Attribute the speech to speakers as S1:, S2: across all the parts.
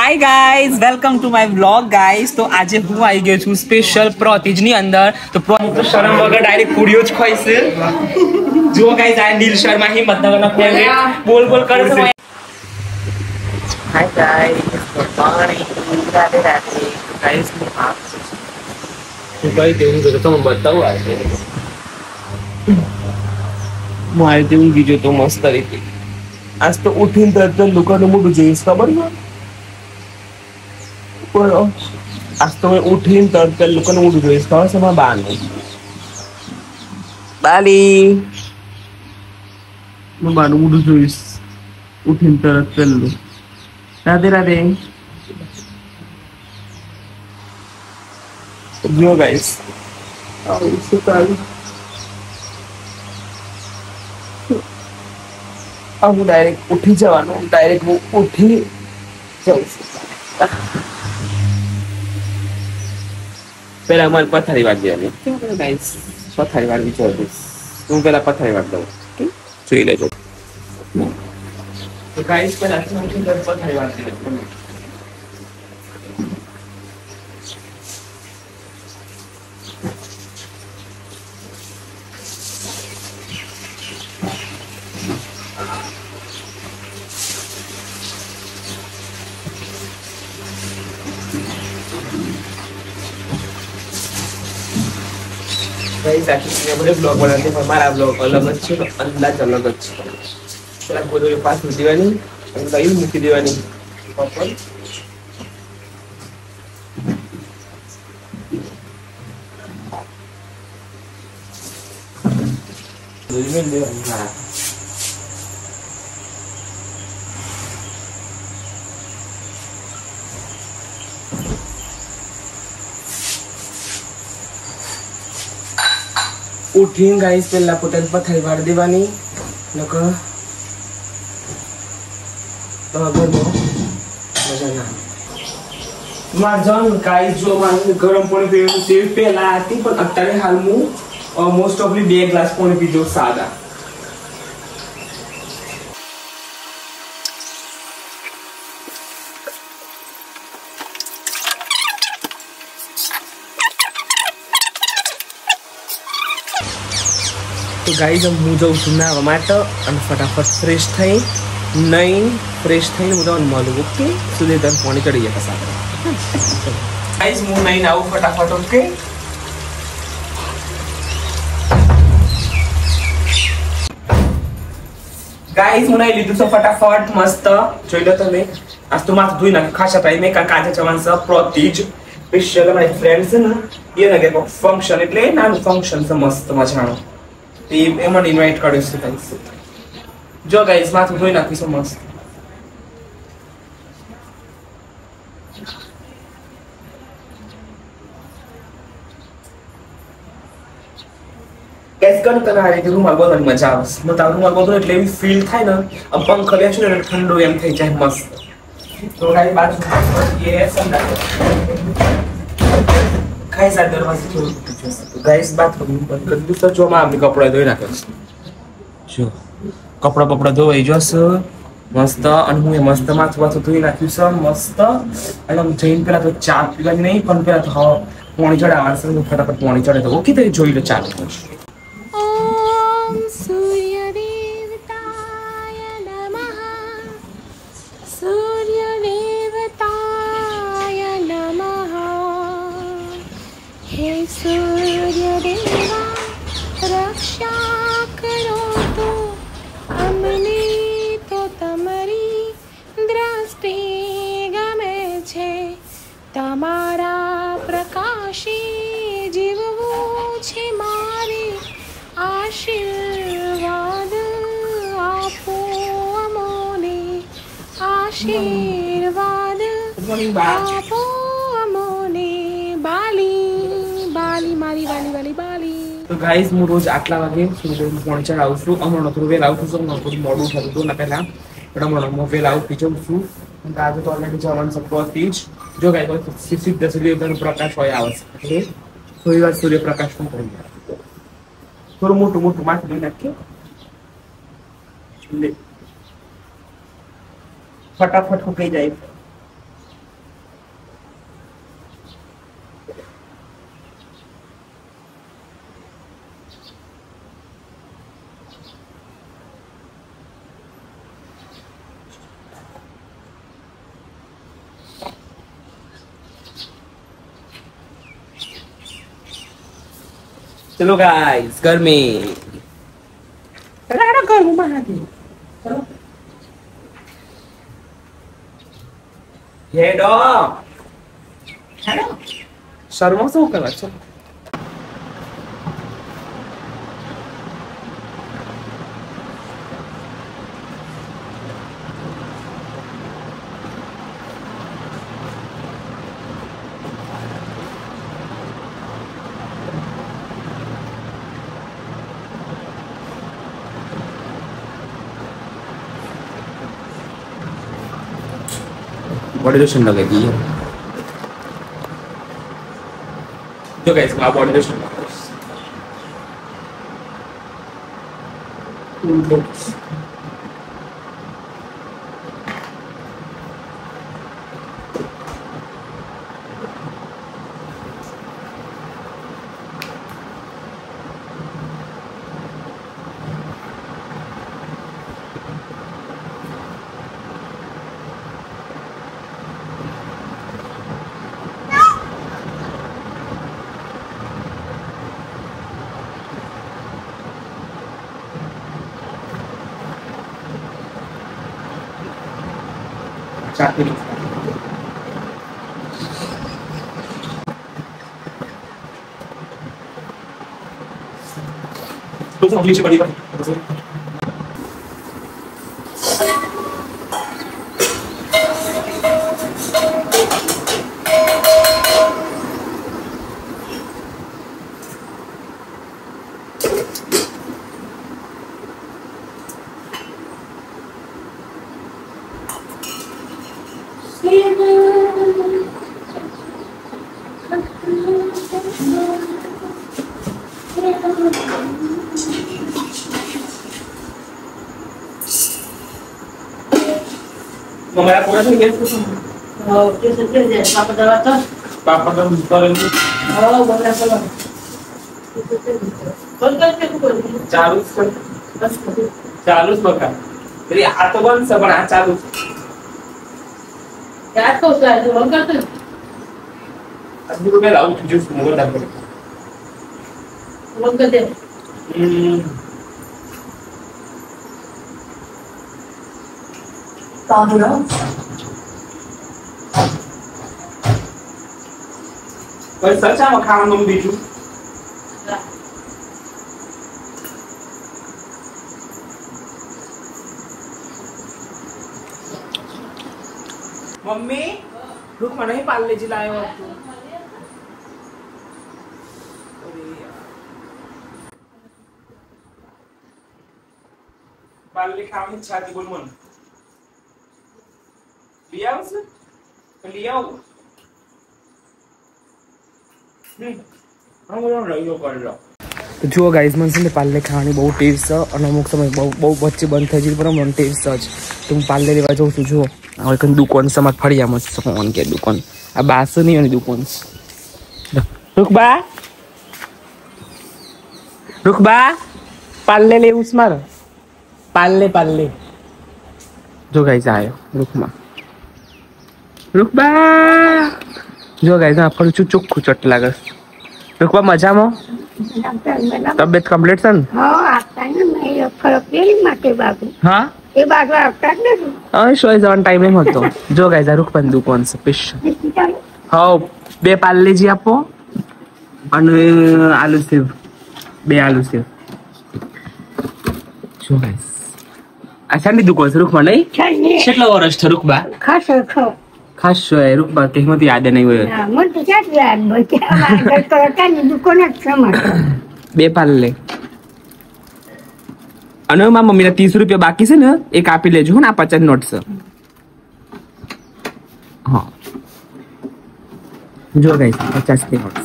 S1: Hi guys, welcome to my vlog guys. तो आज હું આવી ગયો છું સ્પેશિયલ પ્રોતિજની અંદર। તો શરમ વગર ડાયરેક્ટ પૂડીઓ જ ખોઈશે। જો ગાइस આ નીલ શર્મા હિંમતનગરના ફેવરેટ બોલ બોલ કરે છે। Hi guys, good morning, Radhe Radhe guys. હું કઈ દેવું તો તમને બતાવું આજે મારે દેવું ગીજો તો મસ્ત રીતે आज तो उठीन तक लोकांना मोठं जोईस खबर ना पण आज तो मैं उठीन तक लोकांना मोठं जोईस खबर से मैं बाली मैं बानू मोठं जोईस उठीन तक लो राधे राधे जो गाइस आओ इससे काल अब डायरेक्ट उठी जवानो डायरेक्ट वो उठी जाऊँ पहला हमारे पथारी बात दिया नहीं क्या गाइस पथारी बात भी छोड़ दे तुम पहला पथारी बात दो ठीक चुई ले जो तो गाइस पहला पथारी बात दिया गाइस एक्चुअली मैं बड़े ब्लॉग बनाते हैं हमारा ब्लॉग अलग अच्छे तो अंदाज अलग अच्छे तो आप बोलो ये पास में दीवानी और कहीं मुक्ति दीवानी प्रॉपर में ले हां उठीन गाइस पहला पोतानी पथारी वाड़ देवानी नक तो गरम मजा ना मारजन गाइस जो माने गरम पानी पीवन से पहला आती पण अत्यारे हाल मु मोस्ट ऑफली 2 ग्लास पानी पीजो सादा तो गाइस हम मुझे सुनना टमाटो और फटाफट फ्रेश थई नहीं फ्रेश थई मुझे मल ओके सुधे तन पानी चढ़ी जाता साथ गाइस मु नहीं नाउ फटाफट ओके गाइस मु नहीं लीधु सो फटाफट मस्त જોઈ લો તમે आज तो माथ धोई ना खासा टाइम में काजा चवान सा प्रोतीज स्पेशल माय फ्रेंड्स है ना ये ना के फंक्शन એટલે નાનું ફંક્શન છે મસ્ત મજાનું एमन इनवाइट कर जो गाइस माथु धोई नाखीशो मस्त गाइस कन तने आ रीते रूमाल बोलવાની મજા આવશે મત આ રૂમાલ બોલતો એટલે એવી ફીલ થાય ને આમ પંખો લેશું ને ઠંડો એમ થઈ જાય મસ્ત તો ગાइस बाजू ये संडा गाइस आ दरवाजे छोड़ तो गाइस बात करूं बंद कर दूं तो जो मैं अपने कपड़ा धोई नाखे जो कपड़ा पपड़ा धोई जोस मस्त અને હું મસ્ત માથું વાથું ધોઈ નાખ્યું છે મસ્ત અને હું જઈને પેલા તો ચા પીવાની નહીં પણ પેલા તો પાણી ચડાવવાનું છે હું ફટાફટ પાણી ચડે તો ઓકે તો જોઈ લો ચાલુ
S2: ओम सूर्य देवताय नमः सूर्य देवताय नमः हे सूर्य देवा रक्षा करो तो अमने तो तमरी दृष्टि गमे छे तमारा प्रकाशे जीववो छे मारे आशीर्वाद आपो अमोने आशीर्वाद आपो अमोने बाली बाली मारी वाली वाली बाली
S1: तो गाइस હું રોજ આટલા વાગે સૂર્ય પાણી ચડાવું છું હમણાં થોડું વેલા આવું છું થોડું મોડું થતું હતું ને પહેલા પણ હમણાં હું વેલા ઉઠી જાઉં છું આજે તો ઓલરેડી જવાનું સપોતી જ જો ગાઈસ સીધા સૂર્યનો પ્રકાશ હોય આવશે એટલે થોડી વાર સૂર્યપ્રકાશ પણ કરી થોડું મોટું મોટું માથું ધોઈ નાખીએ फटाफट हो गई जाए चलो गाइस घर में घर में चलो हेडो शर्मा से होकर चलो बॉडी लोशन लगेगी तो गाइस मैं बॉडी लोशन चाहते तो नीचे बड़ी मम्मा पूरा नहीं गया
S3: Oh, कैसे कैसे पापा दवा तो
S1: पापा का करेंगे
S3: oh बोला बोला कौन करके को
S1: चालूच बघा तरी हात बंद पण हा चालूच
S3: यार को काय बोल करते
S1: अभी रुपये लावून तुझे मोबाईल दाखव
S3: बोल करते पाहुणा
S1: पर सच आम खाવાનું બીજું मम्मी रुक नहीं पार्ले जी लाए हो तू पार्ले खाने इच्छा थी बोल मन लिया उसने लिया हो तो जो गाइस मन से पार्ले खाने बहुत टेस्ट है और अमुक समय बहुत बच्चे बंद थे जी पर मन टेस्ट है तुम पार्ले लेवा जाओ तू जो और कन दुकान से मत फड़िया मत फोन के दुकान अब बास नहीं होनी दुकान रुक बा पार्ले ले उस मार पार्ले पार्ले जो गाइस आयो रुक बा जो गाइस आपको चुचुक चट लागे रुक बा मजा में तबियत कंप्लीट सन
S4: हां आता है मैं फरक नहीं माटे बाबू
S1: हां
S4: ये बात आता है
S1: हां शोय जवन टाइम नहीं होतो जो गाइस रुक पण दुकान से फिश हां बे पार्ले जी आपो અને આલુ સેવ બે આલુ સેવ જો ગાઈસ આ સાની દુકાન છે રૂકમાં નહીં કેટલા વર્ષ છે રૂકબા
S4: ખાસ
S1: ખાસ છે રૂકબા કે મને યાદ નહીં હોય
S4: હા મને તો યાદ યાદ બચે અમાર કરતાની દુકાન જ છે મારે
S1: બે પાર્લે અને મારા મમ્મીના 30 રૂપિયા બાકી છે ને એક આપી લેજો ને આ 50 નોટ છે હા જો ગાઈસ 50 ની નોટ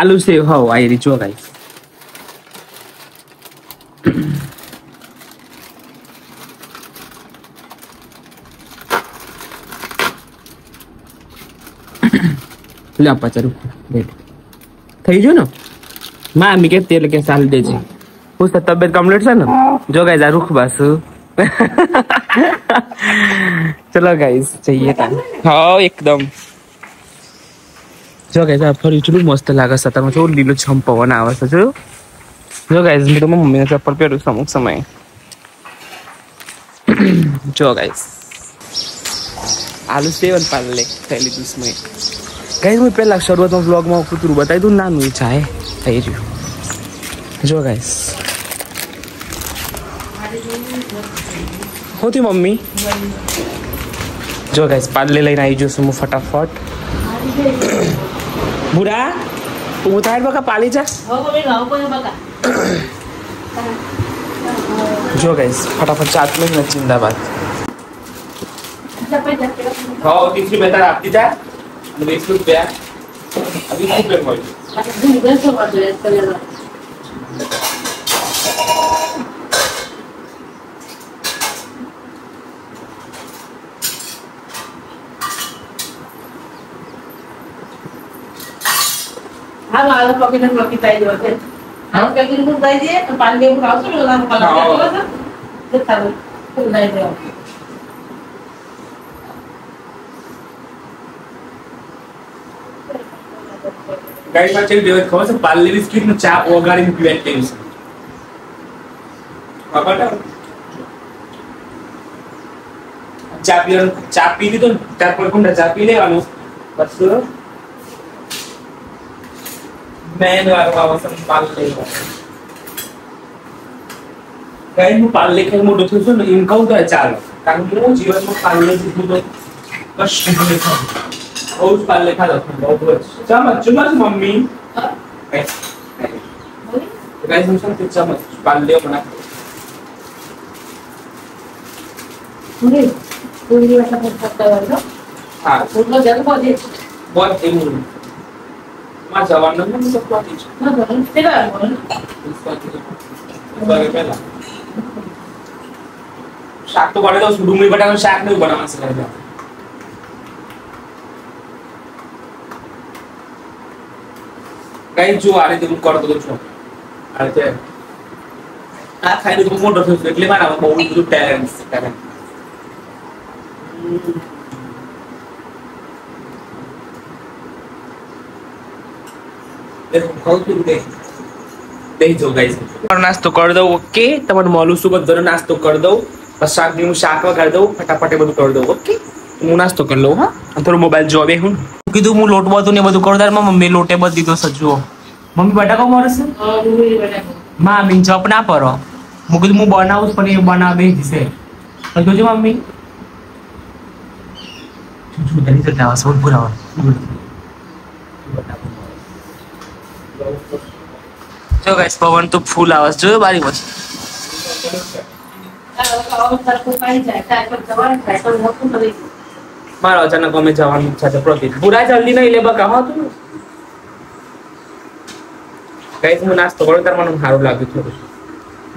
S1: आलू से हो आई रिचो गाइस ला 50 રૂપિયા રેટ થઈ ગયો ને માં મી કે તેલ કે સાલ દેજે ઉસ તબિયત કમ્પ્લીટ છે ને જો ગાઈસ આ રૂખ બસ चलो गाइस चाहिए था हाँ एकदम જો ગાઈસ આ ફરી એટલું મસ્ત લાગે છે તમે જો લીલો છમ પવન આવે છે જો ગાઈસ મેં તો મમ્મીને ચપ્પલ પહેર્યું છે અમુક સમયે જો ગાઈસ આલુ સેવન પાલે ખાઈ લીધું છે મેં ગાઈસ હું પહેલા શરૂઆતમાં વ્લોગમાં કૂતરું બતાવી દઉં નાનું ચાહે થઈ રહ્યું જો ગાઈસ હોતી મમ્મી જો ગાઈસ પાલે લઈને આવી જશું હું ફટાફટ બુરા તું ઉતાર બકા પાલી જા જો ગાઈસ ફટાફટ ચાટ में ना जिंदाबाद हाँ 30 रुपए तार आपकी जा 20 रुपया अभी 20 रुपए
S3: हाँ माला पॉकेट में पॉकेट आई दो फिर हाँ क्या किन को दे दिए तो पानी में उठाओ तो लोग हम पला के दो ना तो थारो तो दे दो
S1: गाइस मैं चल देव खबर से पाले बिस्किट में चा ओगाड़ी में पीवे टेंस पापा चा पी ली तो चार पर कुंडा चा पी ले वालो बस मैं वाला सब पाल ले गाइस मैं पाल ले के मोटो थो सो इनका तो है चाल कारण मो जीवन में पाल ले जीतू तो कष्ट लेखा और पाल लेखा बहुत चमच चमच मम्मी गाइस हम सब चमच पाल ले बना
S3: पूरी वाला पत्ता वाला
S1: हां
S3: पूरा जगह बहुत एमू मां जवान ने सब पाती ना बोल तेरा बोल
S1: बारे पहला शाक तो बड़े दो डूंगरी बटाका शाक नहीं बनाना सिखाया कहीं जो आ रहे थे तुम कर दो छो अरे आ खाई दो मोटो थो એટલે મારા બહુ બધું ટેલેન્ટ નાસ્તો કરી દઉં ઓકે તમારે મોલું શું બધો નાસ્તો કરી દઉં બસ શાક હું શાક વગાડી દઉં ફટાફટ બધું કરી દઉં ઓકે હું નાસ્તો કરી લઉં હા થોડું મોબાઈલ જોવે હું કીધું હું લોટ બધું ને બધું કરું તાર મમ્મી લોટે બધી દીધો સજ્જો મમ્મી બટાકો મારશે માં બિન ચોપ ના પરો હું કીધું હું બનાવું પણ એ બનાવે જશે જોજો મમ્મી જલ્દી જતા આવા સોડ પુરાવા જો ગાઈસ પવન તો ફૂલ આવાજ જોયો બારી વચ્ચે મારો અચાનક અમે જવાનું ઈચ્છા છે પ્રતિક પૂરા જલ્દી નહીં લે બકા હા તું ગાઈસ હું નાસ્તો કરું તાર મને સારું લાગ્યું થોડું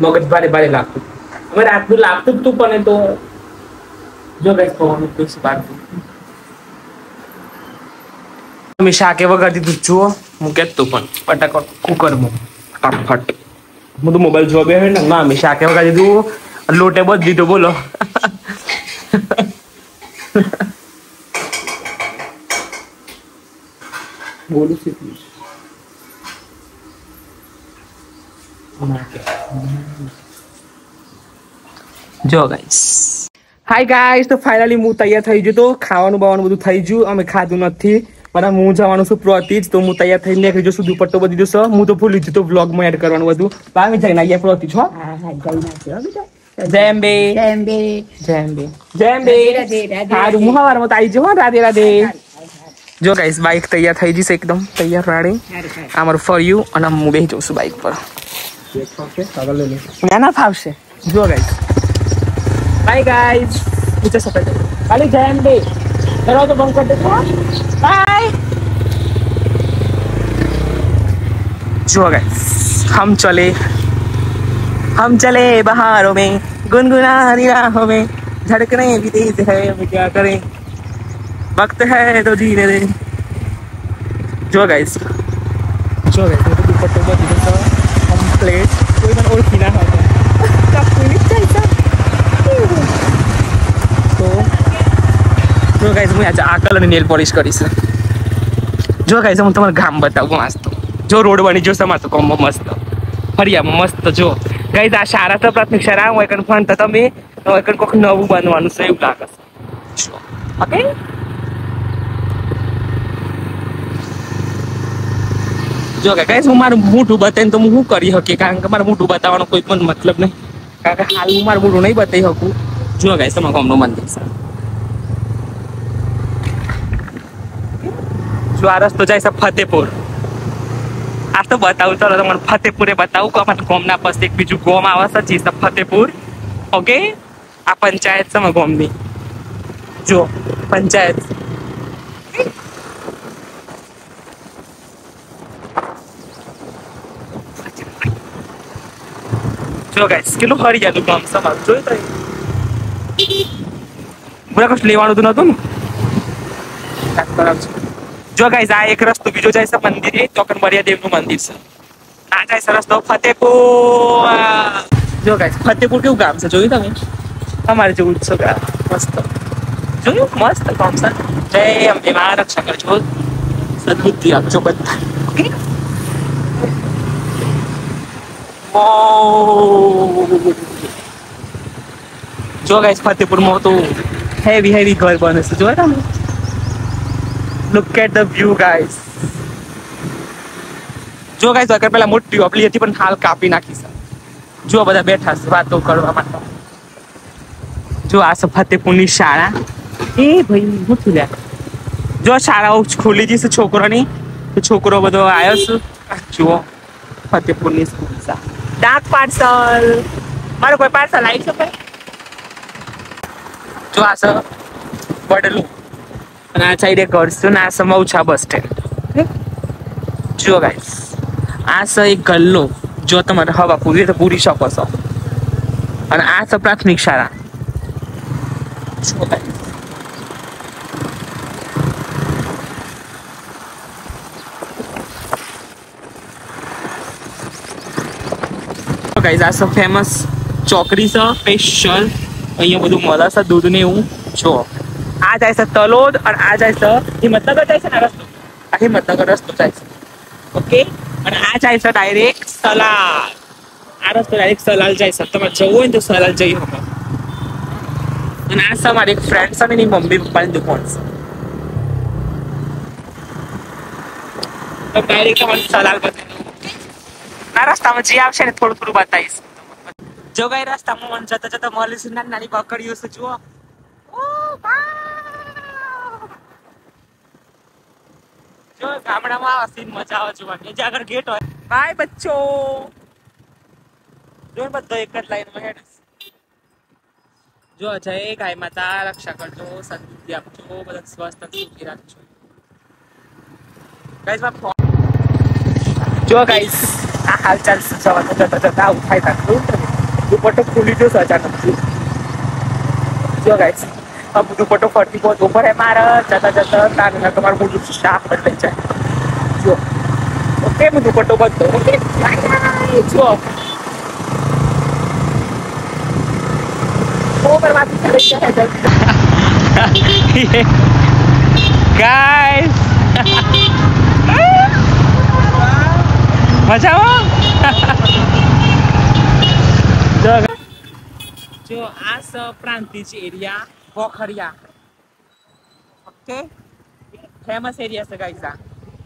S1: મગજ ભારે ભારે લાગતું અમે રાતનું લાગતું તું પણ તો જો ગાઈસ પવન ફિક્સ બાકી અમે શાકે વગાડી દીધું જુઓ હું કહેતું પણ ફટાફટ કુકરમાં ફટાફટ હું તો મોબાઈલ જોવા બે ને ના અમે શાકે વગાડી દીધું લોટે બધી દીધો બોલો બોલું છે જો ગાઈસ હાય ગાઈસ તો ફાઇનલી હું તૈયાર થઈ ગયો તો ખાવાનું બાવાનું બધું થઈ ગયું અમે ખાધું નથી પણ હું જવાનું છું પ્રતિજ તો હું તૈયાર થઈને નીકળી જશું દુપટ્ટો બધી જશો હું તો ભૂલી ગયો તો વ્લોગમાં એડ કરવાનું બધું બામી જઈને આયા પ્રતિજ હો જેમ્બે જેમ્બે જેમ્બે જેમ્બે હારું હું હવારમાં તો આવી જાઉં રાધે રાધે જો ગાઈસ બાઈક તૈયાર થઈ જશે એકદમ તૈયાર રાડી અમારું ફર્યું અને હું બેસી જાઉં છું બાઈક પર ના ફાવશે જો ગાઈસ બાય ગાઈસ નીચે સફેદ ખાલી જેમ્બે दरवाजा बंद कर देते हैं बाय जो गाइस हम चले बहारों में गुनगुनाती राहों में धड़कने भी तेज है अब क्या करें वक्त है तो जीने दे जो गाइस मुझे दुपट्टे में दिखा कंप्लीट कोई मन और पीना होगा कब कोई कैसा तो गाइस मैं आज आ कलर નેલ પોલિશ કરીશ જો ગાઈસ હું તમને ગામ બતાવું મસ્ત જો રોડ બની જો સમાર તો કોમ મસ્ત ફરિયા મસ્ત જો ગાઈસ આ શાળા તો પ્રાથમિક શાળા હોય કન ફોન તો તમે હોય કન કોક નવું બનવાનું છે એવું લાગે છે ઓકે જો ગાઈસ હું મારું મોઢું બતાવીને તો હું શું કરી શકી કારણ કે મારું મોઢું બતાવવાનો કોઈ પણ મતલબ નહીં કારણ કે હાલ હું મારું મોઢું નહીં બતાવી શકું જો ગાઈસ તમારા ગામનું મંદિર છે જો આ રસ્તો જાય છે ફતેપુર આ તો બતાવું ચાલો તમને ફતેપુરે બતાવું કે અમારા ગામના પાસે એક બીજું ગામ આવે છે જે છે ફતેપુર ઓકે આ પંચાયત છે અમારા ગામની જો પંચાયત જો ગાઈસ કેટલું હરિયાળું ગામ છે અમારું જોયું તો બરાબર કશું લેવાનું તો નતું ને જો ગાઈસ આ એક રસ્તો બીજો જાય છે મંદિરે ચોકન બરિયા દેવનું મંદિર છે આ જાય છે રસ્તો ફતેપુર જો ગાઈસ ફતેપુર કેવું ગામ છે જોયું તમે અમારે જેવું છે ગામ મસ્ત જોયું મસ્ત ગામ છે જય અંબે માં રક્ષા કરજો સદબુદ્ધિ આપજો બધા ઓકે જો ગાઈસ ફતેપુરમાં તો હેવી ઘર બને છે જોયું તમે Look at the view, guys. જો ગાઈસ અગર પેલા મોટી ઓપલી હતી પણ હાલ કાપી નાખી છે જો બધા બેઠા છે વાતો કરવા માટે જો આ છે ફતેપુરની શાળા એ ભાઈ હું થયું જો શાળાઓ ખુલી જશે છોકરોની તો છોકરો બધો આવ્યો છે જુઓ ફતેપુરની સ્કૂલ છે ડાક પાર્સલ મારો કોઈ પાર્સલ આવી શકે જો આ છે બડલું અને આ સાઈડે કરશું ને આ છે મૌછા બસ સ્ટેન્ડ જો ગાઈસ આ છે એક ગલ્લો જો તમારે હવા પૂરી તો પૂરી શકો છો અને આ છે પ્રાથમિક શાળા જો ગાઈસ આ છે ફેમસ ચોકડી છે સ્પેશિયલ અહીંયા બધું મળે છે દૂધ ને એવું જો આ જાય છે તલોદ અને આ જાય છે હિંમતનગર જાય છે ને રસ્તો આ હિંમતનગર રસ્તો જાય છે ઓકે અને આ જાય છે ડાયરેક્ટ સલાલ આ રસ્તો ડાયરેક્ટ સલાલ જાય છે તમારે જવું હોય ને તો સલાલ જઈ શકો અને આ છે મારી એક ફ્રેન્ડ છે ને એની મમ્મી પપ્પાની દુકાન છે તો ડાયરેક્ટ તમારે સલાલ બતાવી આ રસ્તામાં જે આવશે ને થોડું થોડું બતાવીશ જો ગઈ રસ્તામાં મને જતા જતા મળીશું નાની પકડીઓ છે જુઓ જો ગામડામાં આવા સીન મજા આવે જોવાની જે આગળ ગેટ હોય બાય બચ્ચો જો બધો એક જ લાઈનમાં હેડ જો જય ગાય માતા રક્ષા કરજો સદબુદ્ધિ આપજો બધા સ્વસ્થ સુખી રાખજો ગાઈસ જો ગાઈસ આ હાલચાલ જવા જતા જતા આવું થાય તાકું દુપટ્ટો ખુલી જો અચાનક જો ગાઈસ अब दुपट्टो फटी बहुत ऊपर है मारा जाता जाता ताकि तुम्हारा मुझे शाख बदल जाए जो ओके मैं दुपट्टो बदलो ओके जो वो बर्बाद कर है गाइस मजा आओ जो आज प्रांतिज एरिया पोखरिया ओके फेमस एरिया છે ગાઈસ આ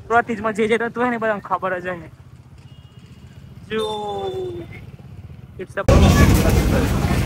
S1: પ્રોતિજમાં જે રહેતું હોય ને બધાને ખબર જ હોય જો ઇટ્સ અ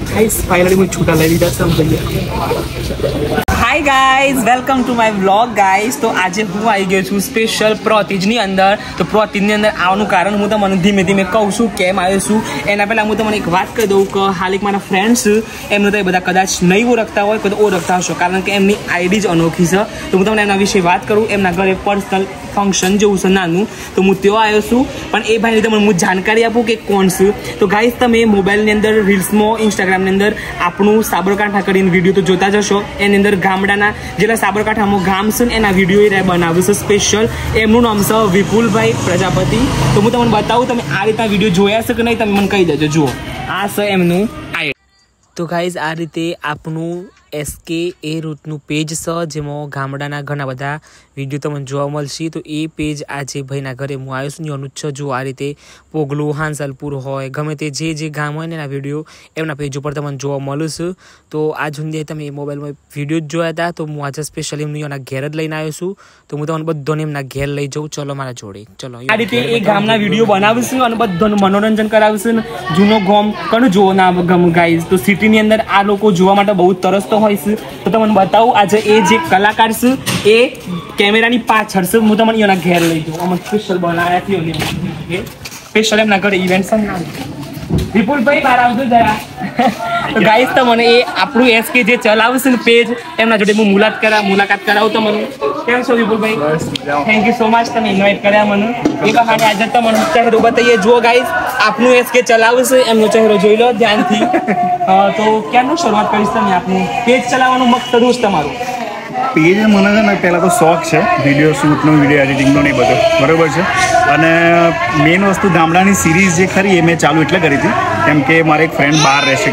S1: ગાઈસ ફાઇનલી હું છૂટા લઈ લીધા છે ભૈયા hi guys welcome to my vlog guys તો આજે હું આવી ગયો છું સ્પેશિયલ પ્રોતિજની અંદર તો પ્રોતિજની અંદર આવવાનું કારણ હું તમને ધીમે ધીમે કહું છું કેમ આવ્યો છું એના પહેલાં હું તમને એક વાત કહી દઉં કે હાલ એક મારા ફ્રેન્ડ્સ એમને તો એ બધા કદાચ નહીં ઓળખતા હોય કદાચ ઓળખતા હશો કારણ કે એમની આઈડી જ અનોખી છે તો હું તમને એના વિશે વાત કરું એમના ઘરે પર્સનલ ફંક્શન જેવું છે નાનું તો હું ત્યાં આવ્યો છું પણ એ ભાઈને તમને હું જાણકારી આપું કે કોણ છું તો ગાઈસ તમે મોબાઈલની અંદર રીલ્સમાં ઇન્સ્ટાગ્રામની અંદર આપણું સાબરકાંઠા કરીને વિડીયો તો જોતા જ હશો એની અંદર ગામડાના જેટલા સાબરકાંઠામાં ગામ છે ને એના વિડીયો એ બનાવ્યું છે સ્પેશિયલ એમનું નામ છે વિપુલભાઈ પ્રજાપતિ તો હું તમને બતાવું તમે આ રીતના વિડીયો જોયા છે કે નહીં તમે મને કહી દેજો જુઓ આ છે એમનું આઈડી તો ગાઈઝ આ રીતે આપનું
S5: SK એ રૂટનું પેજ છે જેમાં ગામડાના ઘણા બધા વિડીયો તમને જોવા મળશે. તો એ પેજ આજે ભાઈના ઘરે હું આવ્યો છું એનું જ જો આ રીતે પોગલું હાંસલપુર હોય ગમે તે જે ગામ હોય ને એના વિડીયો એમના પેજ ઉપર તમને જોવા મળે છે. તો આ સુધી તમે મોબાઈલમાં વિડીયો જ જોયા હતા તો હું આજે સ્પેશિયલી એમની એના ઘેર જ લઈને આવ્યો છું. તો હું તમને બધાને એમના ઘેર લઈ જાઉં. ચલો મારા જોડે ચલો. આ રીતે એ ગામના વિડીયો બનાવશું અને બધાનું મનોરંજન કરાવશું. જૂનો ગામ કણ જોવો ના ગમ ગાઈઝ. તો સિટીની અંદર આ લોકો જોવા માટે બહુ તરસતો હોય છે. તો તમને બતાવું આજે એ જે કલાકાર છે એ કેમેરાની પાછળ છે. હું તમને એના ઘેર લઈ જાઉં. અમે સ્પેશિયલ બનાવ્યા છે સ્પેશિયલ એમના ઘરે ઇવેન્ટ છે ને. વિપુલભાઈ બહાર આવજો જરા. તો ગાઈઝ તમને એ આપણું SK જે ચલાવશે ને પેજ એમના જોડે હું મુલાકાત કરાવું તમને. કેમ છો વિપુલભાઈ? થેન્ક યુ સો મચ તમે ઇન્વાઇટ કર્યા મને. એ બહાને આજે તમને ચહેરો બતાવીએ. જુઓ ગાઈઝ આપણું SK ચલાવશે એમનો ચહેરો જોઈ લો ધ્યાનથી. તો ક્યાંનું શરૂઆત કરીશ તમે આપણું પેજ ચલાવવાનું મકસદ શું તમારું?
S6: પેજ મને છે ને પહેલાં તો શોખ છે વિડીયો શૂટનો વિડીયો એડિટિંગનો નહીં બધો બરાબર છે. અને મેઇન વસ્તુ ગામડાની સિરીઝ જે ખરી એ મેં ચાલુ એટલે કરી હતી કેમ કે મારે એક ફ્રેન્ડ બહાર રહેશે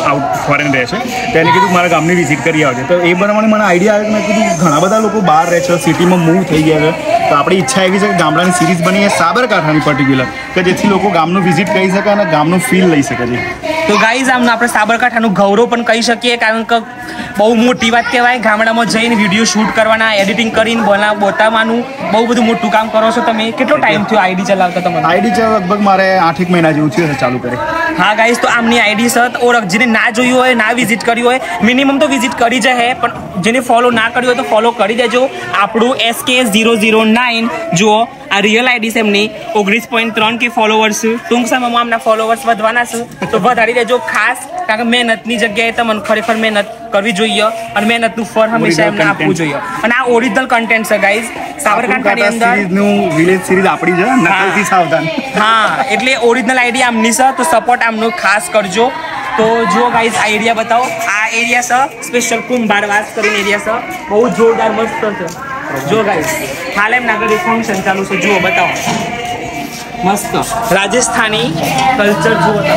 S6: આઉટ ફોરેન રહે છે તો એને કીધું મારા ગામની વિઝિટ કરી આવજે. તો એ પ્રમાણે મને આઈડિયા આવ્યો કે મેં કીધું ઘણા બધા લોકો બહાર રહે છે સિટીમાં મૂવ થઈ ગયા છે તો આપણી ઈચ્છા એવી છે કે ગામડાની સિરીઝ બની સાબરકાંઠાની પર્ટિક્યુલર કે જેથી લોકો ગામનું વિઝિટ કરી શકે અને ગામનું ફીલ લઈ શકે છે.
S5: તો ગાઈઝ આમને આપણે સાબરકાંઠાનું ગૌરવ પણ કહી શકીએ કારણ કે બહુ મોટી વાત કહેવાય. ગામડામાં જઈને વિડીયો શૂટ કરવાના એડિટિંગ કરીને બતાવવાનું બહુ બધું મોટું કામ કરો છો તમે. કેટલો ટાઈમ થયો આઈડી ચલાવતા તમને?
S6: આઈડી લગભગ મારે 8 મહિના જેવું થયું છે ચાલુ કરે.
S5: હા ગાઈઝ તો આમની આઈડી સત ઓળખ જેને ના જોયું હોય ના વિઝિટ કર્યું હોય મિનિમમ તો વિઝિટ કરી જાય પણ જેને ફોલો ના કર્યું હોય તો ફોલો કરી દેજો. આપણું SK009 જુઓ આ રિયલ આઈડી છે એમની 19.3K ફોલોવર્સ. ટૂંક સમયમાં આમના ફોલોવર્સ વધવાના છે તો વધારી દેજો ખાસ કારણ કે મહેનતની જગ્યાએ તમને ખરેખર મહેનત કરવી જોઈએ અને મહેનતનું ફળ હંમેશા એમને આપવું જોઈએ. અને આ ઓરિજિનલ કન્ટેન્ટ છે ગાઈઝ. સાબરકાંઠાની અંદર
S6: વિલેજ સિરીઝ આપણી છે નકલથી સાવધાન.
S5: હા એટલે ઓરિજિનલ આઈડી આમની છે તો સપોર્ટ આમનો ખાસ કરજો. તો જો ગાઈઝ આ એરિયા બતાવો. આ એરિયા છે સ્પેશિયલ કુંભારવાસ કરીને એરિયા છે બહુ જોરદાર મસ્ત છે. જો ગાઈઝ હાલ એમના ઘરે ફંક્શન ચાલુ છે જુઓ બતાવો મસ્ત રાજસ્થાની કલ્ચર જુઓ તમે.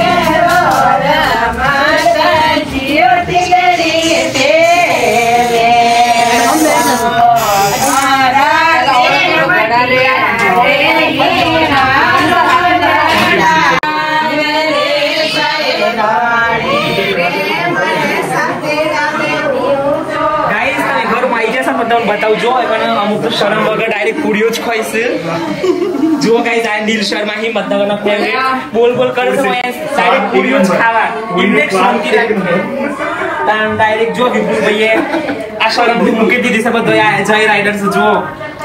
S5: બતાવું જો પણ અમુક તો શરમ વગર ડાયરેક્ટ પૂરીઓ જ ખોઈ છે. જુઓ ગાઈઝ આ નીલ શર્મા હિંમતનગરનો ફેવરેટ બોલ કરે છે ડાયરેક્ટ પૂરીઓ જ ખાવા ઇન્ડેક્સ શાંતિ રાખે તાન ડાયરેક્ટ જો વિપુલ ભાઈએ આ શરમથી મૂકી દીધી છે બધો આ જય રાઇડર્સ જુઓ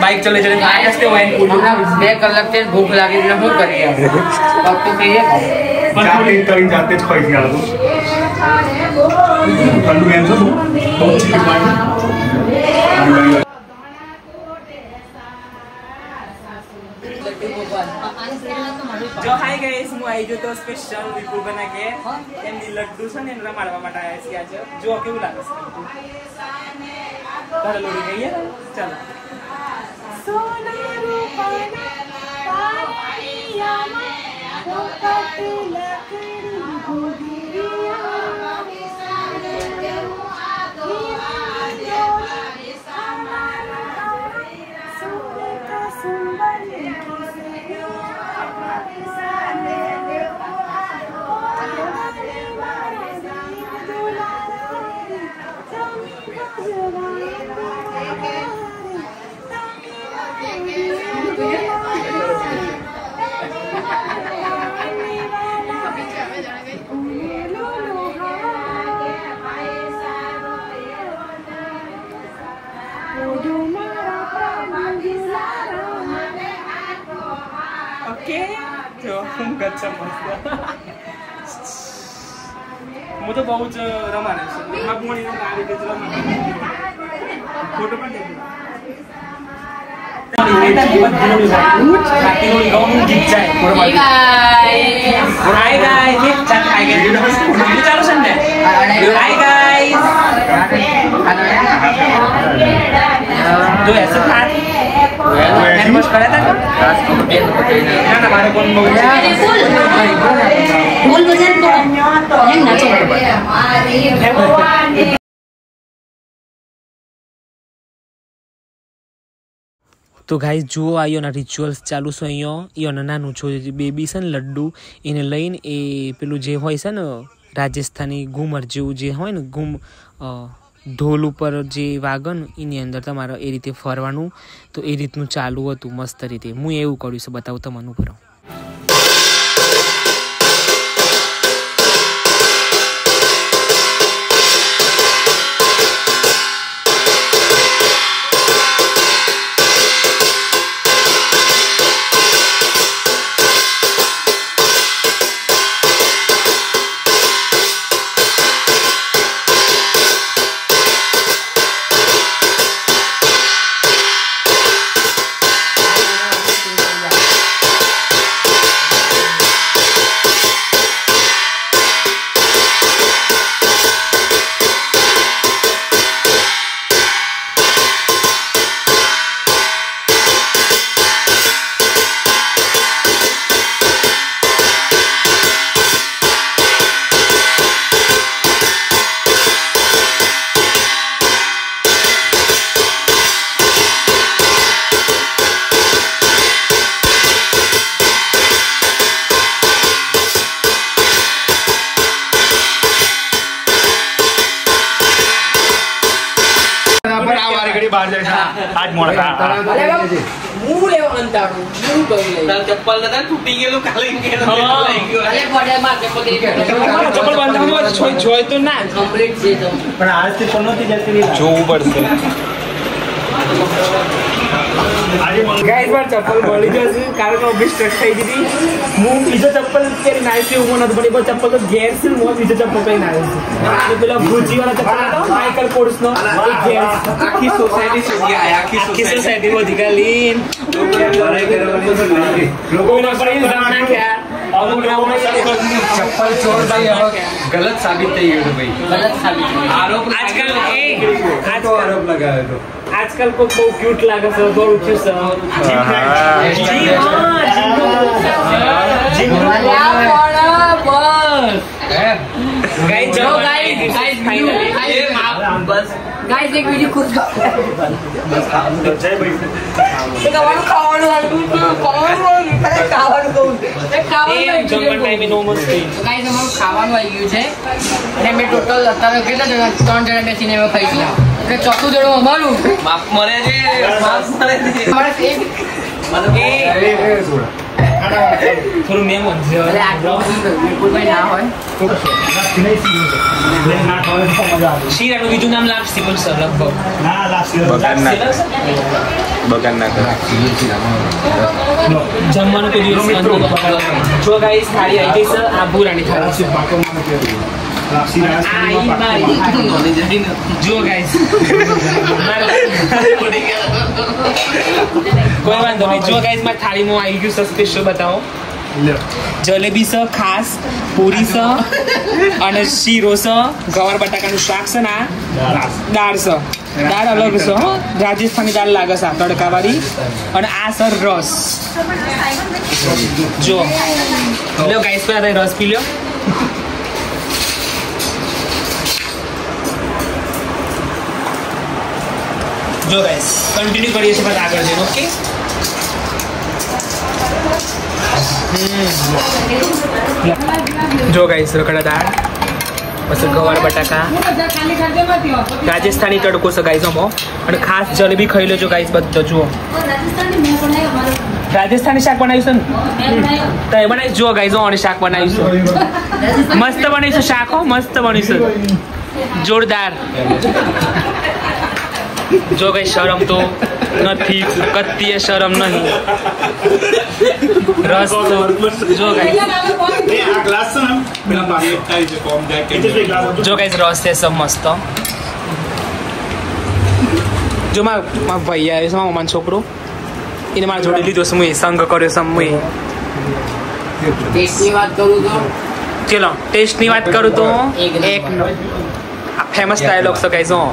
S5: બાઇક ચલે છે આયસ તે વાઈન પૂરી
S3: 2 કલાક થી ભૂખ લાગી એટલે શું કરીએ પગ તો કહીએ
S6: જાતે કરી જાતે જ ખોઈ ગયા લોકો. ઠંડુ કેમ છો તું?
S5: જો હાય ગાઈસ હું આવી ગયો તો સ્પેશિયલ વિપુલ બના કે એમની લડ્ડુ છે ને એને રમાડવા માટે આવ્યા છીએ આજે. જો કેવું લાગે છે તારે લોડી ગઈએ ચાલો.
S2: સોના રૂપાના પાણીયામાં રોકટ લકડી ગુદરિયા
S5: ઓકે જો હું ગચ્છા મસ્ત હું તો બહુ જ રમાડે છે માગમણી નો આવી કે રમાડે ફોટો પણ દેજો હાય ગાઈસ ચાલ હાય ગાઈસ ચાલો છે ને હાય ગાઈસ જો ऐसे था मैंने बस करा था ना हमारे कौन बोल
S4: बोल बजान को
S5: તો ગાઈસ જુઓ અહીંયાના રિચ્યુઅલ્સ ચાલુ છે. અહીંયા નાનું બેબી છે ને લડ્ડુ એને લઈને એ પેલું જે હોય છે ને રાજસ્થાની ઘૂમર જેવું જે હોય ને ઢોલ ઉપર જે વાગન એની અંદર તમારે એ રીતે ફરવાનું. તો એ રીતનું ચાલુ હતું મસ્ત રીતે. હું એવું કર્યું છે, બતાવું તમને ઉપર.
S6: આજ મોડા
S3: ચપ્પલ તૂટી ગયેલું
S5: જોઈ તો ના
S6: પણ આજથી પણ નથી જતી,
S1: જોવું પડશે. ગાઈસ માર ચપ્પલ મળી જશે કારણ કે ઓબી સ્ટક થઈ ગઈ. હું બીજો ચપ્પલ પહેરીને આવી છું, હું નથી પડી ચપ્પલ તો ઘેર છે. હું બીજો ચપ્પલ પહેરીને આવી છું. પેલા ભૂજી વાળા ચપ્પલ હતા માઇકલ કોર્સ નો આખી સોસાયટી બધી ગાલી
S7: चप्पल छोड़ भाई गलत साबित થઈ ગયું ભાઈ.
S3: ગલત સાબિત
S7: આરોપ
S1: આજકાલ
S7: આરોપ લગાવ્યો તો
S1: આજકાલ કોઈ બહુ ક્યુટ લાગે છે, બહુ ક્યુટ
S3: ગાઈસ એક વીડિયો ખુદ ખાવાનું આવી ગયું છે અને મેં ટોટલ અત્યારે કેટલા જણા 3 જણા બેસીને એમાં ખાઈ એટલે ચોથું જણું અમારું
S7: માફ મળે છે, માફ મળે છે.
S1: થોડું મેમન છે.
S3: કોઈ ના હોય
S5: શીરાનું બીજું નામ લાપસી બોલશે લગભગ.
S1: બગાડ ના કરે.
S5: જમવાનું કોઈ દિવસ બંધ નહીં. જો ગાઈસ થાળી આવી ગઈ છે. આ ભૂરાની થાળી છે. જો ગાઈસ કોઈ વાંધો નહીં. જો ગાઈસ મારી થાળીમાં આવી ગયું છે સ્પેશિયલ બતાવો. જલેબી છે, ખાસ પૂરી છે અને શીરો છે, ગવાર બટાકાનું શાક છે ને દાળ છે. દાળ અલગ છે, રાજસ્થાની દાળ લાગે છે તડકાવાળી. અને આ છે રસ. જો લ્યો ગાઈસ પહેલા રસ પી લ્યો. જો ગાઈસ કન્ટિન્યુ કરીએ છીએ બધા આગળ જઈને. ઓકે જો ગાઈસ રખડા દાળ પછી ગવાર બટાકા રાજસ્થાની તડકો છે ગાઈસ આમાં. અને ખાસ જલેબી ખાઈ લેજો ગાઈસ બધો. જુઓ રાજસ્થાની શાક બનાવીશું ને તો એ બનાવીશ. જુઓ ગાઈસ અને શાક બનાવીશું મસ્ત બનાવીશું શાક. હો મસ્ત બનીશું જોરદાર. જો કઈ શરમ તો નથી, કત્તીએ શરમ નહીં. રસ તો જો કઈ રસ છે સબ મસ્ત. જો મારા ભાઈ આવ્યો છે, મારા છોકરો એને મારા જોડે લીધો છે. હું સંગ કર્યો છે.
S3: ટેસ્ટની વાત કરું તો
S5: ચલો ટેસ્ટની વાત કરું તો એક ફેમસ ડાયલોગ છે કઈ શું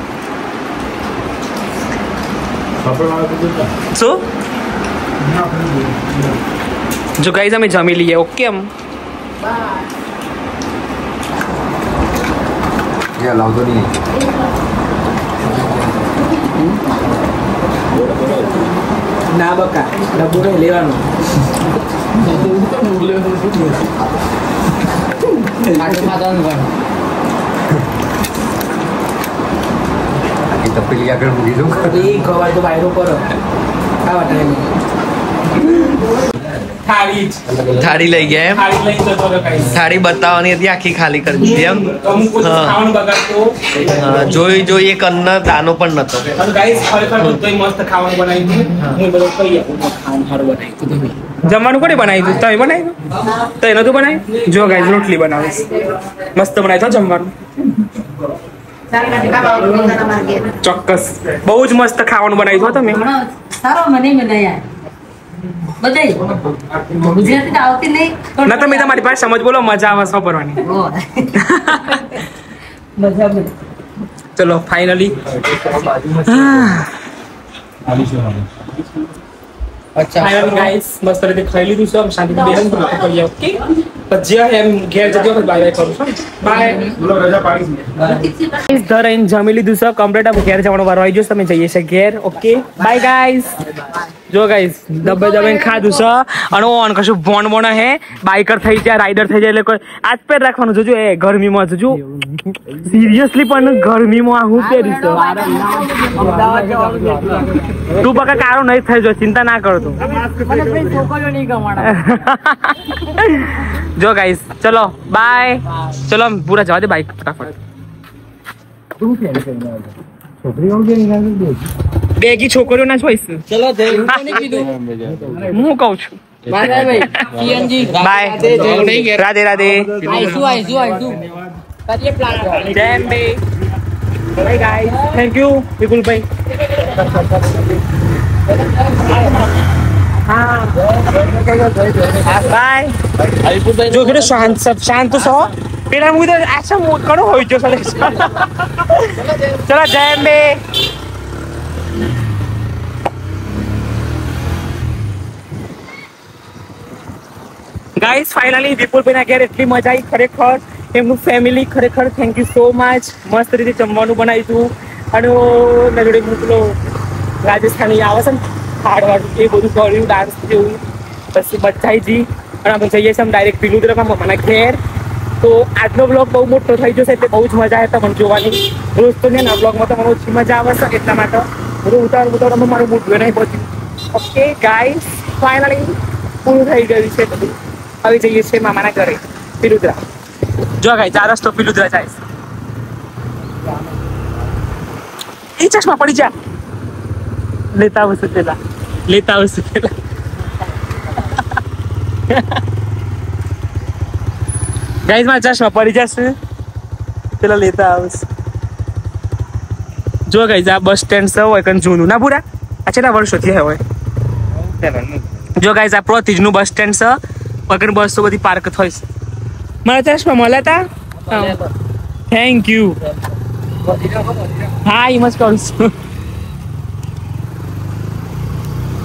S5: શું જો ગાઈઝ અમે જમી લઈએ. ઓકે એમ
S7: લાવતો નહીં.
S1: ના બકા ડબ્બુ નહીં લેવાનું
S7: તપેલી આગળ મૂકી દઉં
S1: એ ખવાય તો બાયરો કરો ખાવા ટાઈમ
S8: થાળી લઈ ગયા એમ થાળી બતાવવાની હતી આખી ખાલી કરી દીધી એમ જોઈ જોઈ એક અન્ન દાનો પણ નતો
S5: જમવાનું કોને બનાવ્યું તમે બનાવ્યું તો એ નતું બનાવ્યું જો ગાઈસ રોટલી બનાવીશ મસ્ત બનાવી તો જમવાનું ચોક્કસ બહુ જ મસ્ત ખાવાનું બનાવ્યું તમે
S3: સારો મને બનાયા બધાય ગુજરાતી તો આવતી નહીં
S5: ના તમે તમારી પાસે સમજ બોલો મજા આવે સો કરવાની ચલો ફાઇનલી ફાઇનલી ગાઈસ મસ્ત રીતે ખાઈ લીધું છે શાંતિથી બેહન કરીએ ઓકે પછી એમ ઘેર જજો બાય બાય કરું છું બાય બોલો રજા પાડી ગાઈસ ધરેન જમી લીધું છે કમ્પ્લીટ ઘેર જવાનો વારો આવી ગયો તમે જઈએ છે ઘેર ઓકે બાય ગાઈસ જો ગાઈસ દબે દબે ખાધું છે અને ઓન કશું બોન બોન હે બાઇકર થઈ જાય રાઇડર થઈ જાય એટલે કોઈ આજ પેર રાખવાનું જોજો એ ગરમીમાં જોજો સિરિયસલી પણ ગરમીમાં હું પહેરીશ તું બકા કારો નહીં થઈ જો ચિંતા ના કરતો જો ગાઈસ ચલો બાય ચલો પૂરા જવા દે બાઈક બેગી છોકરીઓ ના ચોઈસ ચલો હું કઉ છું બાય રાધે રાધે જેમ બે બાય ગાઈસ થેન્ક યુ વિપુલભાઈ બાય જો કે શાંત છો પેલા મુદ્દે આશા મોટ કરો હોય જો ચલો જય અંબે ગાઈસ ફાઇનલી વિપુલભાઈના ઘેર એટલી મજા આવી ખરેખર એમનું ફેમિલી ખરેખર થેન્ક યુ સો મચ મસ્ત રીતે જમવાનું બનાવ્યું અને એના જોડે મોકલો રાજસ્થાની આવે છે ને હાડવાડું એ બધું કર્યું ડાન્સ જેવું પછી બચાઈજી અને અમે જઈએ છીએ ડાયરેક્ટ પિલુદ્રમાં મમ્માના ઘેર તો આજનો બ્લોગ બહુ મોટો થઈ જશે એટલે બહુ જ મજા આવે તમને જોવાની રોજ તો ને બ્લોગમાં તો મને ઓછી મજા આવે છે એટલા માટે બધું ઉતાર મારું મૂડ નહીં પહોંચ્યું ઓકે ગાઈસ ફાઇનલી પૂરું થઈ ગયું છે બધું હવે જઈએ છીએ મામાના ઘરે પિલુદ્રા જો ગાઈસ આ રસ્તો પિલુદ્રા જાય એ ચશ્મા પડી જા લેતા આવશે પેલા ગાઈસ મારા ચશ્મા પડી જશે પેલા લેતા આવશે જો ગાઈસ આ બસ સ્ટેન્ડ છે હોય કન જૂનું ના પૂરા આ છેલ્લા વર્ષોથી હોય જો ગાઈસ આ પ્રોતિજનું બસ સ્ટેન્ડ છે વગર બસો બધી પાર્ક થઈ છે મારા ચશ્મા મળ્યા હતા થેન્ક યુ હા એમ જ કહું છું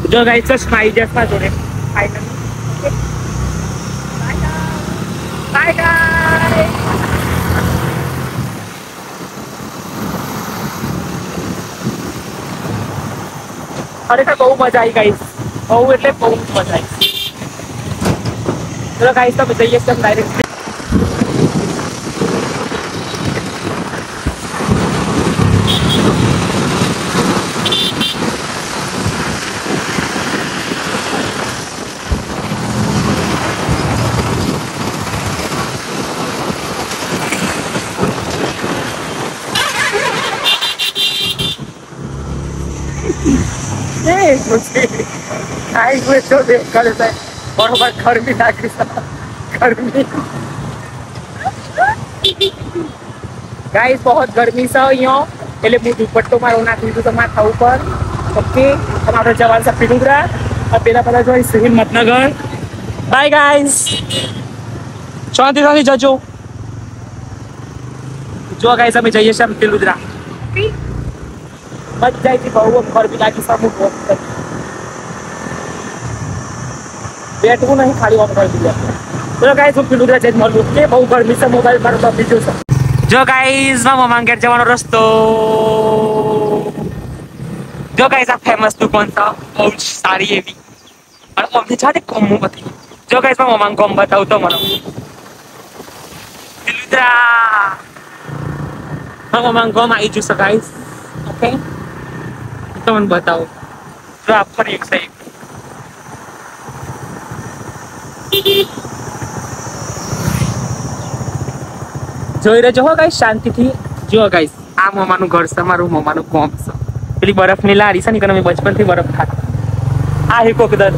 S5: જો ગાઈસ ચશ્મા આવી જશે મારા જોડે બાય ગાઈસ ખરેખર બહુ મજા આવી ગાઈસ બહુ એટલે બહુ મજા આવી ચલો ગાઈસ તમે જઈએ છીએ ડાયરેક્ટ બરોબર ગરમી લાગી ગરમી ગાઈસ बहुत गर्मी છે અહીંયા એટલે હું દુપટ્ટો મારો નાખી દીધું તો માથા ઉપર ઓકે તમારો જવાન છે પિલુદ્રા પેલા બધા જોઈશ હિંમતનગર બાય ગાઈસ શાંતિથી જજો જો ગાઈસ અમે જઈએ છીએ પિલુદ્રા મજાથી બહુ ગરમી લાગી સમૂહ બેઠવું નહીં ખાલી ઓફ કરી દીધું તો ગાઈસ હું પિલુદ્રા જઈને મળું કે બહુ ગરમી છે મોબાઈલ મારો બગડી ગયો છે જો ગાઈસ મામા ઘેર જવાનો રસ્તો જો ગાઈસ આ ફેમસ દુકાન છે બહુ જ સારી એવી અને અમને જાતે કોમ બતાવી જો ગાઈસ માં મમ્મા કોમ બતાવું તો મને દિલુદરા હા મમ્મા કોમ આવી જશે ગાઈસ ઓકે તો મને બતાવો જો આ ફરી એક સાઈડ જોઈ રહેજો હો ગાઈસ શાંતિથી જો ગાઈસ આ મમ્માનું ઘર છે મારું મમ્માનું કોમ છે પેલી બરફની લારી છે ને કે અમે બચપનથી બરફ ખાતા આ હે કોકદર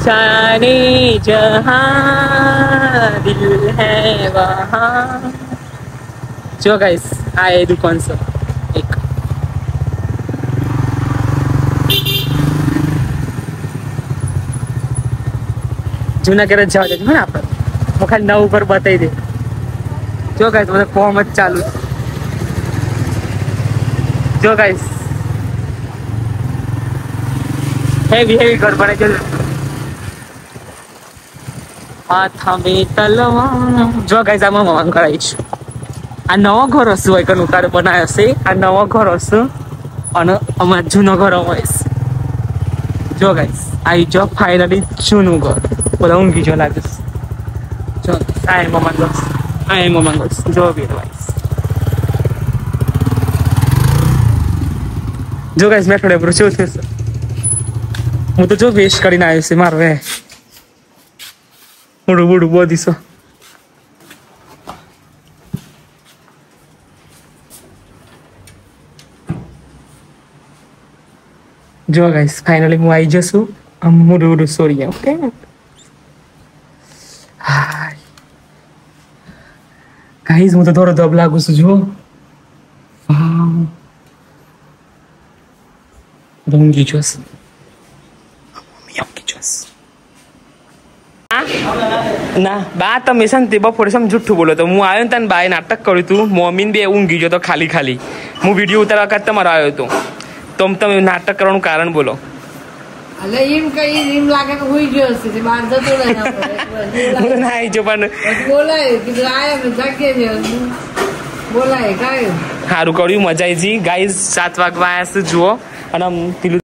S5: जाने जहां दिल है वहां जो गाइस आ ये दुकान से एक जूना करे जाओ दे ना आप वो खाली नव ऊपर बताई दे जो गाइस मतलब फॉर्म मत चालू जो गाइस हेवी घर बने चल माथा में तलवा जो गाइस આમાં મવાન કરાઈશ આ નવો ઘર હશે હોય કે ઉતાર બનાવ્યો છે આ નવો ઘર હશે અને અમાર જૂનો ઘર હોય જો ગાઈસ આઈ જો ફાઇનલી જૂનું ઘર બોલા ઊંઘી જો લાગે જો આય મમ્મા ગોસ જો બી ગાઈસ જો ગાઈસ મેં થોડે બ્રુચો છે હું તો જો વેસ્ટ કરીને આવ્યો છે મારો હે મોડું મોડું બોધીશો જો ગાઈસ ફાઇનલી હું આવી જશું મોડું મોડું સોરી ઓકે ગાઈસ હું તો થોડો ધબ લાગુ છું જો ઊંઘી જશે ના બા તમે છે ને તે બપોરે સમ જુઠ્ઠું બોલો તો હું આવ્યો ને તને બાએ નાટક કર્યું હતું મમ્મીને બે ઊંઘી ગયો તો ખાલી ખાલી હું વિડીયો ઉતારવા વખત તમારો આવ્યો હતો તો તમે નાટક કરવાનું કારણ બોલો
S3: અલે એમ કઈ એમ લાગે કે હોઈ ગયો છે બહાર જતો રહે
S5: ના જો પણ
S3: બોલાય કીધું આયા મેં જાગે છે બોલાય કાય
S5: સારું કર્યું મજા આવી ગાઈઝ 7 વાગવા આવ્યા છે જુઓ અને